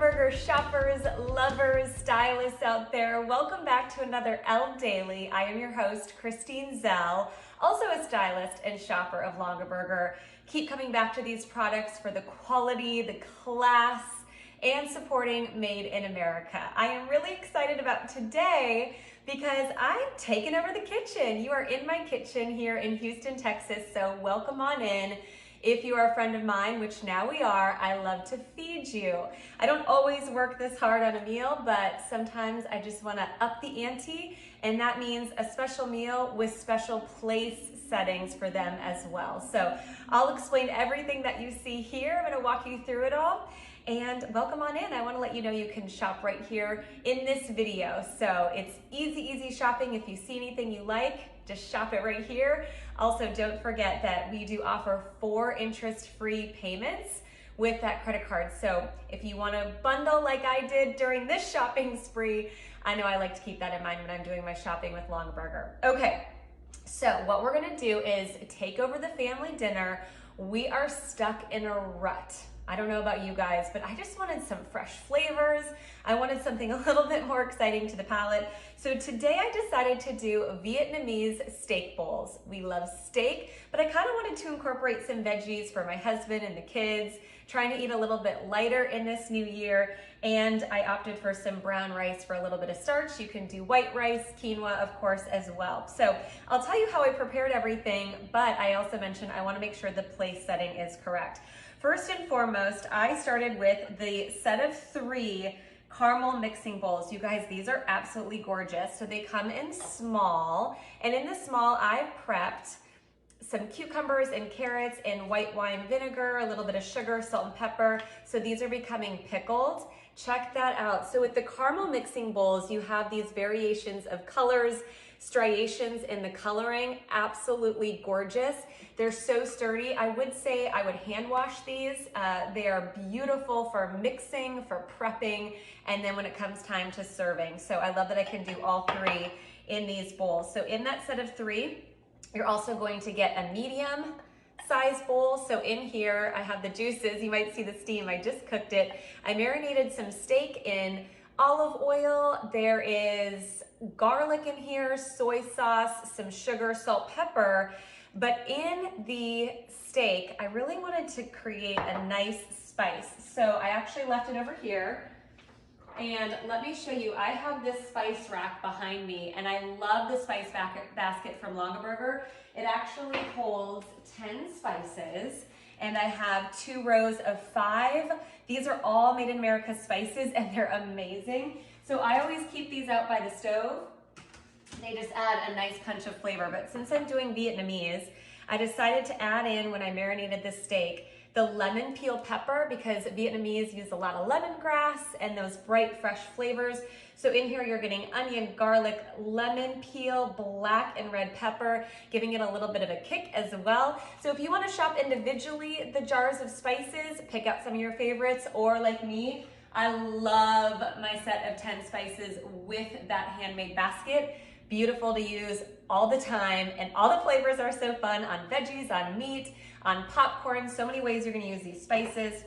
Longaberger shoppers, lovers, stylists out there. Welcome back to another Elle Daily. I am your host, Kristine Zell, also a stylist and shopper of Longaberger. Keep coming back to these products for the quality, the class, and supporting Made in America. I am really excited about today because I'm taking over the kitchen. You are in my kitchen here in Houston, Texas, so welcome on in. If you are a friend of mine, which now we are, I love to feed you. I don't always work this hard on a meal, but sometimes I just wanna up the ante, and that means a special meal with special place settings for them as well. So I'll explain everything that you see here. I'm gonna walk you through it all. And welcome on in. I want to let you know you can shop right here in this video. So it's easy shopping. If you see anything you like, just shop it right here. Also, don't forget that we do offer 4 interest-free payments with that credit card. So if you want to bundle like I did during this shopping spree, I know I like to keep that in mind when I'm doing my shopping with Longaberger. Okay, so what we're going to do is take over the family dinner. We are stuck in a rut. I don't know about you guys, but I just wanted some fresh flavors. I wanted something a little bit more exciting to the palate. So today I decided to do Vietnamese steak bowls. We love steak, but I kind of wanted to incorporate some veggies for my husband and the kids, trying to eat a little bit lighter in this new year. And I opted for some brown rice for a little bit of starch. You can do white rice, quinoa, of course, as well. So I'll tell you how I prepared everything, but I also mentioned I want to make sure the place setting is correct. First and foremost, I started with the set of 3 caramel mixing bowls. You guys, these are absolutely gorgeous. So they come in small, and in the small, I've prepped some cucumbers and carrots and white wine vinegar, a little bit of sugar, salt and pepper. So these are becoming pickled. Check that out. So with the caramel mixing bowls, you have these variations of colors, striations in the coloring, absolutely gorgeous. They're so sturdy. I would say I would hand wash these. They are beautiful for mixing, for prepping, and then when it comes time to serving. So I love that I can do all 3 in these bowls. So in that set of 3, you're also going to get a medium size bowl. So in here, I have the juices. You might see the steam. I just cooked it. I marinated some steak in olive oil. There is garlic in here, soy sauce, some sugar, salt, pepper. But in the steak, I really wanted to create a nice spice. So I actually left it over here. And let me show you, I have this spice rack behind me, and I love the spice basket from Longaberger. It actually holds 10 spices, and I have 2 rows of 5. These are all Made in America spices, and they're amazing. So I always keep these out by the stove. They just add a nice punch of flavor. But since I'm doing Vietnamese, I decided to add in, when I marinated this steak, the lemon peel pepper, because Vietnamese use a lot of lemongrass and those bright, fresh flavors. So in here, you're getting onion, garlic, lemon peel, black and red pepper, giving it a little bit of a kick as well. So if you want to shop individually the jars of spices, pick out some of your favorites, or like me, I love my set of 10 spices with that handmade basket. Beautiful to use all the time, and all the flavors are so fun on veggies, on meat, on popcorn, so many ways you're gonna use these spices.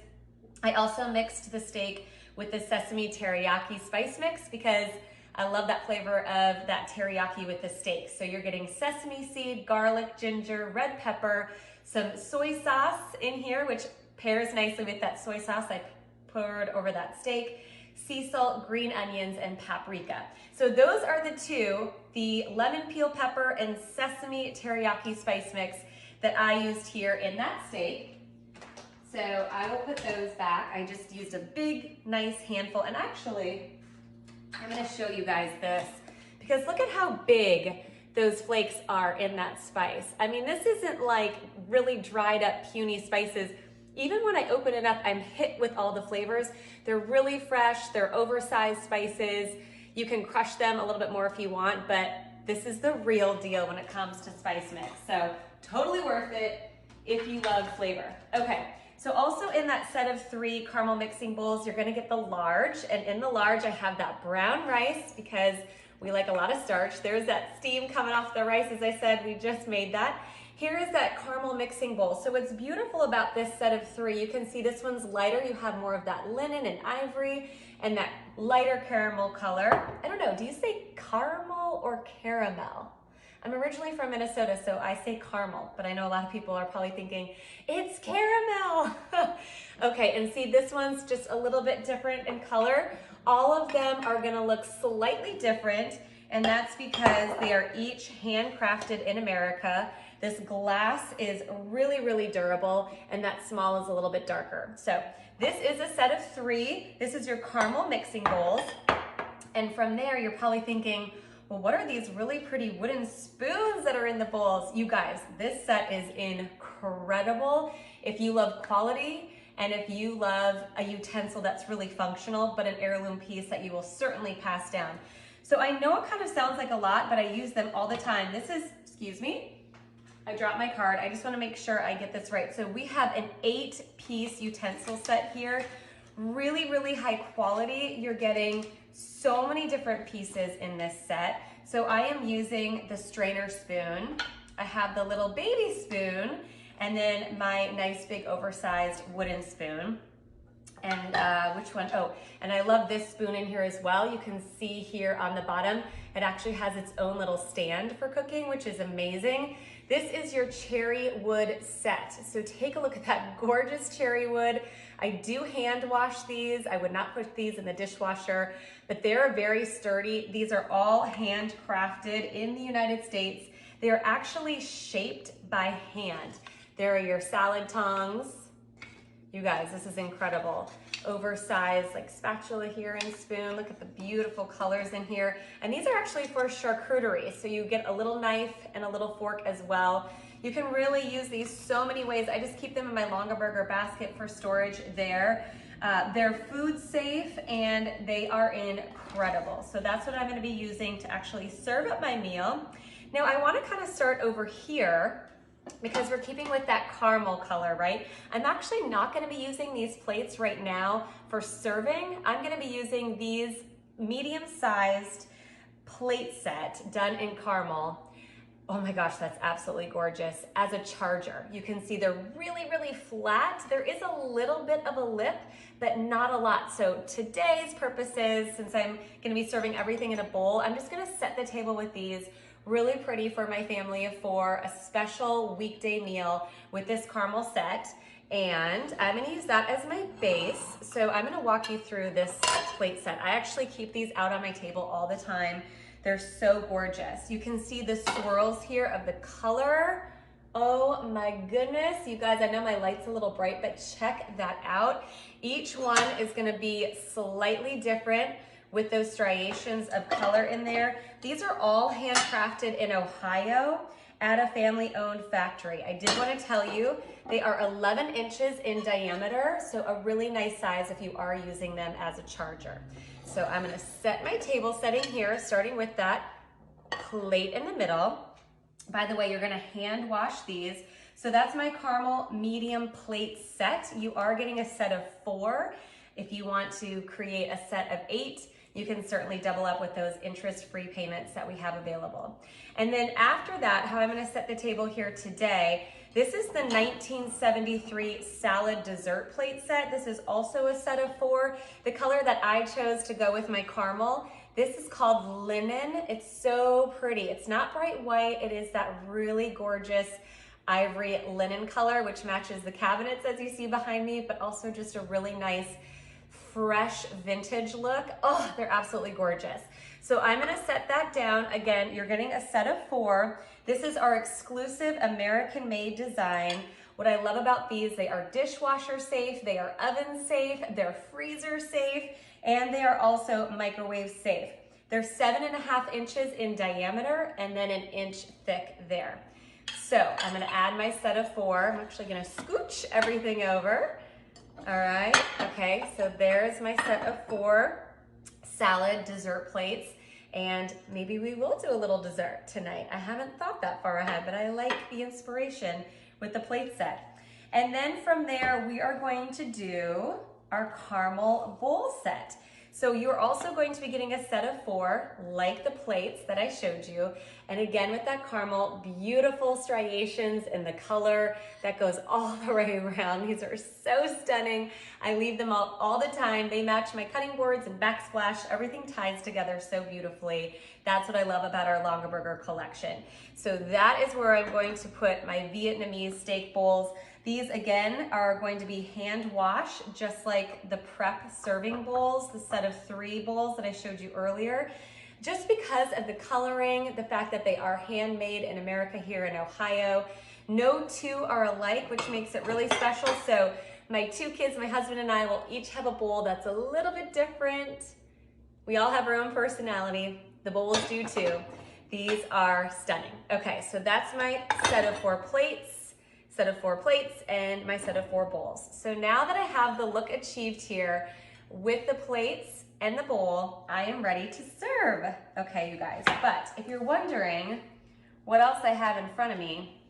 I also mixed the steak with the sesame teriyaki spice mix because I love that flavor of that teriyaki with the steak. So you're getting sesame seed, garlic, ginger, red pepper, some soy sauce in here, which pairs nicely with that soy sauce I poured over that steak, sea salt, green onions, and paprika. So those are the 2, the lemon peel pepper and sesame teriyaki spice mix that I used here in that steak. So I will put those back. I just used a big, nice handful. And actually, I'm gonna show you guys this, because look at how big those flakes are in that spice. I mean, this isn't like really dried up, puny spices. Even when I open it up, I'm hit with all the flavors. They're really fresh, they're oversized spices. You can crush them a little bit more if you want, but this is the real deal when it comes to spice mix. So totally worth it if you love flavor. Okay, so also in that set of 3 caramel mixing bowls, you're gonna get the large, and in the large, I have that brown rice because we like a lot of starch. There's that steam coming off the rice. As I said, we just made that. Here is that caramel mixing bowl. So what's beautiful about this set of 3, you can see this one's lighter. You have more of that linen and ivory and that lighter caramel color. I don't know, do you say caramel or caramel? I'm originally from Minnesota, so I say caramel, but I know a lot of people are probably thinking, it's caramel. Okay, and see, this one's just a little bit different in color. All of them are gonna look slightly different, and that's because they are each handcrafted in America. This glass is really, really durable, and that small is a little bit darker. So this is a set of 3. This is your caramel mixing bowls. And from there, you're probably thinking, well, what are these really pretty wooden spoons that are in the bowls? You guys, this set is incredible. If you love quality and if you love a utensil that's really functional, but an heirloom piece that you will certainly pass down. So I know it kind of sounds like a lot, but I use them all the time. This is, excuse me, I dropped my card. I just want to make sure I get this right. So we have an 8-piece utensil set here. Really, really high quality. You're getting so many different pieces in this set. So I am using the strainer spoon. I have the little baby spoon, and then my nice big oversized wooden spoon. And which one? Oh, and I love this spoon in here as well. You can see here on the bottom, it actually has its own little stand for cooking, which is amazing. This is your cherry wood set. So take a look at that gorgeous cherry wood. I do hand wash these. I would not put these in the dishwasher, but they're very sturdy. These are all handcrafted in the United States. They are actually shaped by hand. There are your salad tongs. You guys, this is incredible. Oversized like spatula here and spoon. Look at the beautiful colors in here. And these are actually for charcuterie. So you get a little knife and a little fork as well. You can really use these so many ways. I just keep them in my Longaberger basket for storage there. They're food safe and they are incredible. So that's what I'm gonna be using to actually serve up my meal. Now I wanna kind of start over here because we're keeping with that caramel color, right? I'm actually not gonna be using these plates right now for serving. I'm gonna be using these medium-sized plate set done in caramel. Oh my gosh, that's absolutely gorgeous. As a charger, you can see they're really, really flat. There is a little bit of a lip, but not a lot. So today's purposes, since I'm gonna be serving everything in a bowl, I'm just gonna set the table with these. Really pretty for my family for a special weekday meal with this caramel set. And I'm gonna use that as my base. So I'm gonna walk you through this plate set. I actually keep these out on my table all the time. They're so gorgeous. You can see the swirls here of the color. Oh my goodness. You guys, I know my light's a little bright, but check that out. Each one is gonna be slightly different with those striations of color in there. These are all handcrafted in Ohio at a family-owned factory. I did want to tell you, they are 11 inches in diameter, so a really nice size if you are using them as a charger. So I'm gonna set my table setting here, starting with that plate in the middle. By the way, you're gonna hand wash these. So that's my caramel medium plate set. You are getting a set of 4. If you want to create a set of 8, you can certainly double up with those interest-free payments that we have available. And then after that, how I'm gonna set the table here today, this is the 1973 salad dessert plate set. This is also a set of 4. The color that I chose to go with my caramel, this is called linen. It's so pretty. It's not bright white. It is that really gorgeous ivory linen color, which matches the cabinets as you see behind me, but also just a really nice fresh vintage look. Oh, they're absolutely gorgeous. So I'm gonna set that down. Again, you're getting a set of 4. This is our exclusive American-made design. What I love about these, they are dishwasher safe, they are oven safe, they're freezer safe, and they are also microwave safe. They're 7.5 inches in diameter and then 1 inch thick there. So I'm gonna add my set of 4. I'm actually gonna scooch everything over. All right, okay, so there's my set of 4 salad dessert plates, and maybe we will do a little dessert tonight. I haven't thought that far ahead, but I like the inspiration with the plate set. And then from there, we are going to do our caramel bowl set. So you're also going to be getting a set of 4, like the plates that I showed you, And again, with that caramel, beautiful striations in the color that goes all the way around. These are so stunning. I leave them all the time. They match my cutting boards and backsplash. Everything ties together so beautifully. That's what I love about our Longaberger collection. So that is where I'm going to put my Vietnamese steak bowls. These again are going to be hand wash, just like the prep serving bowls, the set of 3 bowls that I showed you earlier. Just because of the coloring, the fact that they are handmade in America here in Ohio. No 2 are alike, which makes it really special. So my 2 kids, my husband and I, will each have a bowl that's a little bit different. We all have our own personality. The bowls do too. These are stunning. Okay, so that's my set of 4 plates. And my set of 4 bowls. So now that I have the look achieved here with the plates and the bowl, I am ready to serve. Okay, you guys, but if you're wondering what else I have in front of me,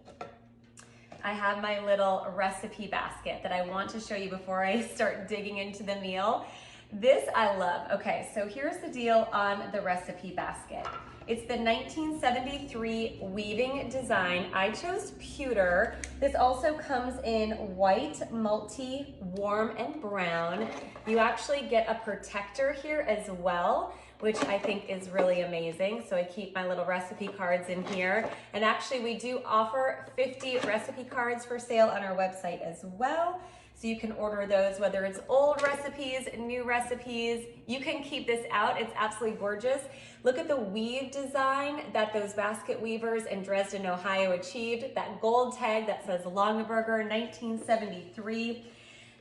I have my little recipe basket that I want to show you before I start digging into the meal. This I love. Okay, so here's the deal on the recipe basket. It's the 1973 weaving design. I chose pewter. This also comes in white, multi, warm, and brown. You actually get a protector here as well, which I think is really amazing. So I keep my little recipe cards in here. And actually we do offer 50 recipe cards for sale on our website as well. So you can order those, whether it's old recipes, new recipes. You can keep this out. It's absolutely gorgeous. Look at the weave design that those basket weavers in Dresden, Ohio achieved. That gold tag that says Longaberger 1973.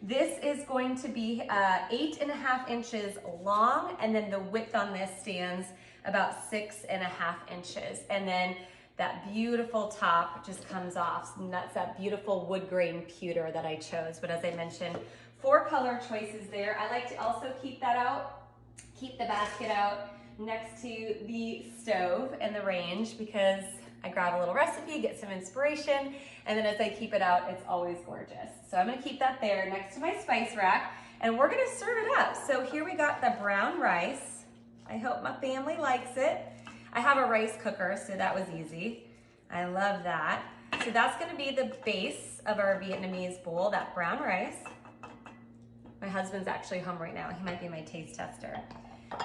This is going to be 8.5 inches long, and then the width on this stands about 6.5 inches. And then that beautiful top just comes off. And that's that beautiful wood grain pewter that I chose. But as I mentioned, 4 color choices there. I like to also keep the basket out next to the stove and the range, because I grab a little recipe, get some inspiration, and then as I keep it out, it's always gorgeous. So I'm gonna keep that there next to my spice rack, and we're gonna serve it up. So here we got the brown rice. I hope my family likes it. I have a rice cooker, so that was easy. I love that. So that's gonna be the base of our Vietnamese bowl, that brown rice. My husband's actually home right now. He might be my taste tester.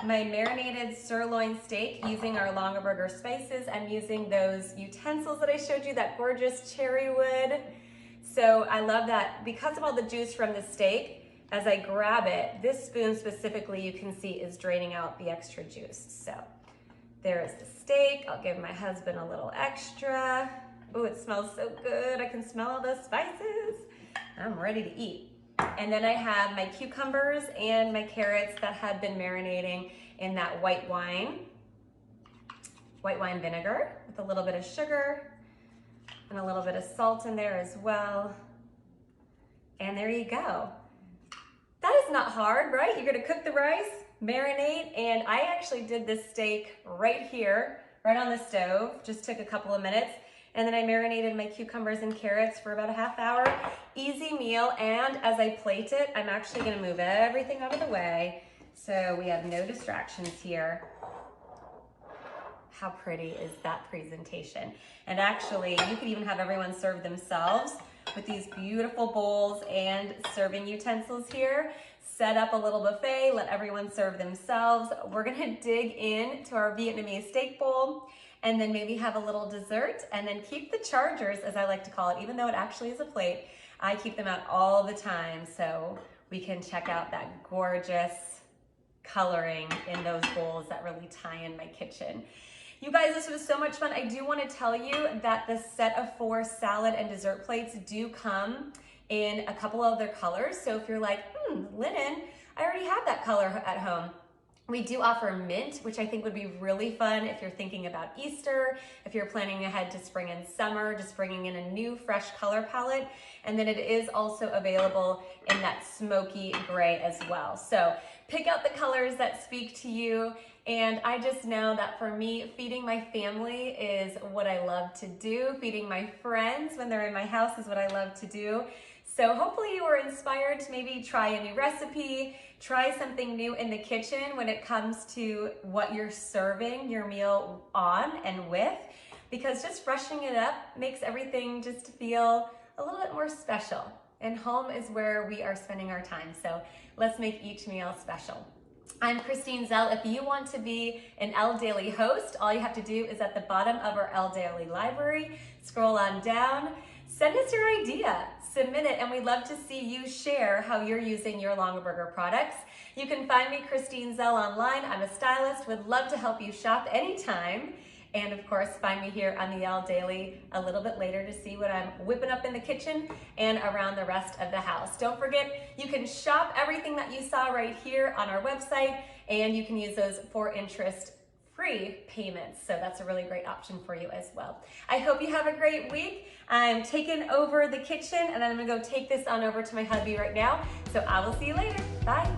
My marinated sirloin steak using our Longaberger spices. I'm using those utensils that I showed you, that gorgeous cherry wood. So I love that because of all the juice from the steak. As I grab it, this spoon specifically, you can see is draining out the extra juice. So there is the steak. I'll give my husband a little extra. Oh, it smells so good. I can smell all those spices. I'm ready to eat. And then I have my cucumbers and my carrots that have been marinating in that white wine vinegar with a little bit of sugar and a little bit of salt in there as well. And there you go. That is not hard, right? You're gonna cook the rice, marinate, and I actually did this steak right here, right on the stove. Just took a couple of minutes. And then I marinated my cucumbers and carrots for about a half hour. Easy meal, and as I plate it, I'm actually gonna move everything out of the way so we have no distractions here. How pretty is that presentation? And actually, you could even have everyone serve themselves with these beautiful bowls and serving utensils here. Set up a little buffet, let everyone serve themselves. We're gonna dig into our Vietnamese steak bowl, and then maybe have a little dessert, and then keep the chargers, as I like to call it, even though it actually is a plate. I keep them out all the time so we can check out that gorgeous coloring in those bowls that really tie in my kitchen. You guys, this was so much fun. I do want to tell you that the set of 4 salad and dessert plates do come in a couple of other colors. So if you're like, linen, I already have that color at home. We do offer mint, which I think would be really fun if you're thinking about Easter, if you're planning ahead to spring and summer, just bringing in a new fresh color palette. And then it is also available in that smoky gray as well. So pick out the colors that speak to you And I just know that for me, feeding my family is what I love to do. Feeding my friends when they're in my house is what I love to do. So hopefully you were inspired to maybe try a new recipe, try something new in the kitchen when it comes to what you're serving your meal on and with, because just freshening it up makes everything just feel a little bit more special. And home is where we are spending our time. So let's make each meal special. I'm Kristine Zell. If you want to be an Elle Daily host, all you have to do is at the bottom of our Elle Daily library, scroll on down, send us your idea, submit it, and we'd love to see you share how you're using your Longaberger products. You can find me, Kristine Zell, online. I'm a stylist, would love to help you shop anytime. And of course, find me here on the Elle Daily a little bit later to see what I'm whipping up in the kitchen and around the rest of the house. Don't forget, you can shop everything that you saw right here on our website, and you can use those for interest-free payments. So that's a really great option for you as well. I hope you have a great week. I'm taking over the kitchen, and I'm gonna go take this on over to my hubby right now. So I will see you later. Bye.